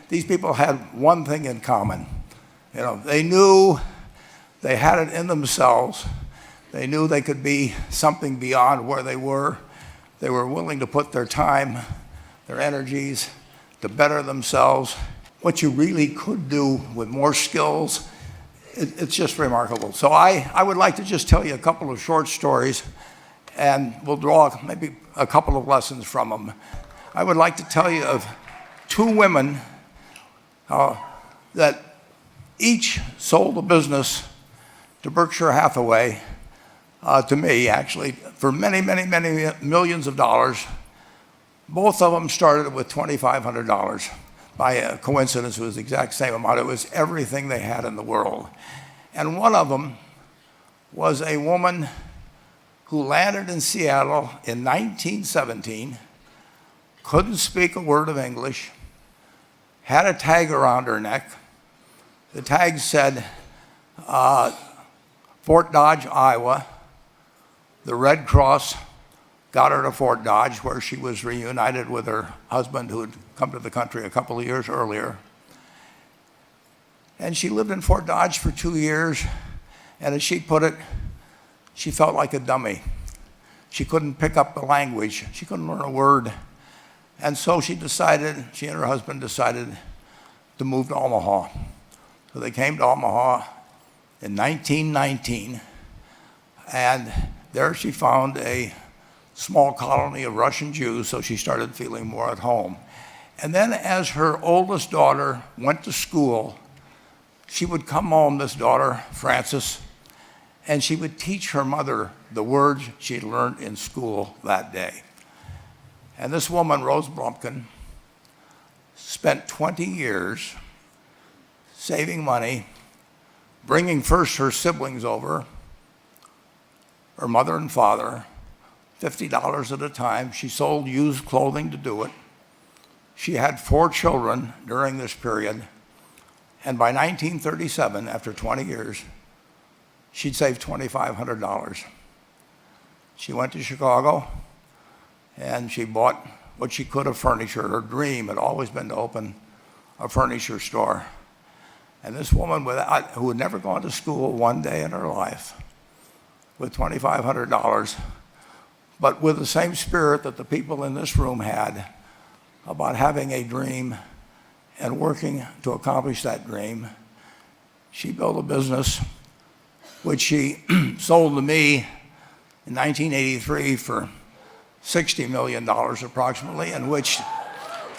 these people had one thing in common. You know, they knew they had it in themselves. They knew they could be something beyond where they were. They were willing to put their time, their energies to better themselves. What you really could do with more skills, it's just remarkable. So I would like to just tell you a couple of short stories, and we'll draw maybe a couple of lessons from them. I would like to tell you of two women that each sold a business to Berkshire Hathaway, to me actually, for many, many, many millions of dollars. Both of them started with $2,500. By a coincidence, it was the exact same amount. It was everything they had in the world. And one of them was a woman who landed in Seattle in 1917, couldn't speak a word of English, had a tag around her neck. The tag said, Fort Dodge, Iowa. The Red Cross got her to Fort Dodge, where she was reunited with her husband, who had come to the country a couple of years earlier. And she lived in Fort Dodge for 2 years, and as she put it, she felt like a dummy. She couldn't pick up the language. She couldn't learn a word. And so she and her husband decided to move to Omaha. So they came to Omaha in 1919, and there she found a small colony of Russian Jews, so she started feeling more at home. And then as her oldest daughter went to school, she would come home, this daughter, Frances, and she would teach her mother the words she'd learned in school that day. And this woman, Rose Blumpkin, spent 20 years saving money, bringing first her siblings over, her mother and father, $50 at a time. She sold used clothing to do it. She had 4 children during this period. And by 1937, after 20 years, she'd saved $2,500. She went to Chicago, and she bought what she could of furniture. Her dream had always been to open a furniture store. And this woman, who had never gone to school one day in her life, with $2,500, but with the same spirit that the people in this room had about having a dream and working to accomplish that dream, she built a business which she sold to me in 1983 for $60 million approximately, and which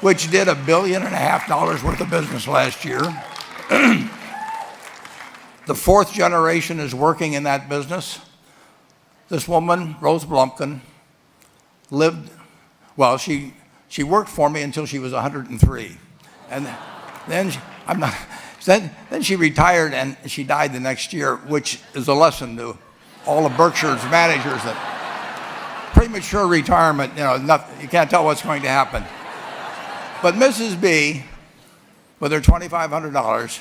did $1.5 billion worth of business last year. The 4th generation is working in that business. This woman, Rose Blumpkin, she worked for me until she was 103. And then she retired, and she died the next year, which is a lesson to all of Berkshire's managers that premature retirement, you can't tell what's going to happen. But Mrs. B, with her $2,500,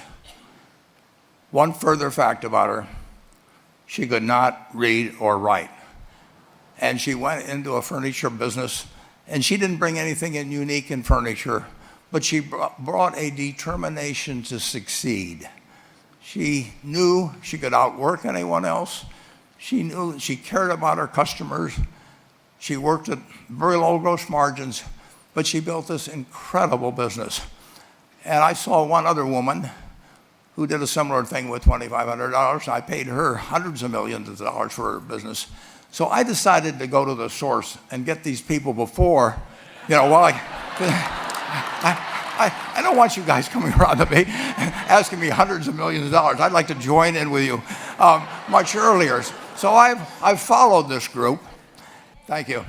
one further fact about her: she could not read or write. And she went into a furniture business, and she didn't bring anything unique in furniture, but she brought a determination to succeed. She knew she could outwork anyone else. She knew she cared about her customers. She worked at very low gross margins, but she built this incredible business. And I saw one other woman who did a similar thing with $2,500. I paid her hundreds of millions of dollars for her business. So I decided to go to the source and get these people before, I don't want you guys coming around to me asking me hundreds of millions of dollars. I'd like to join in with you much earlier. So I've followed this group. Thank you.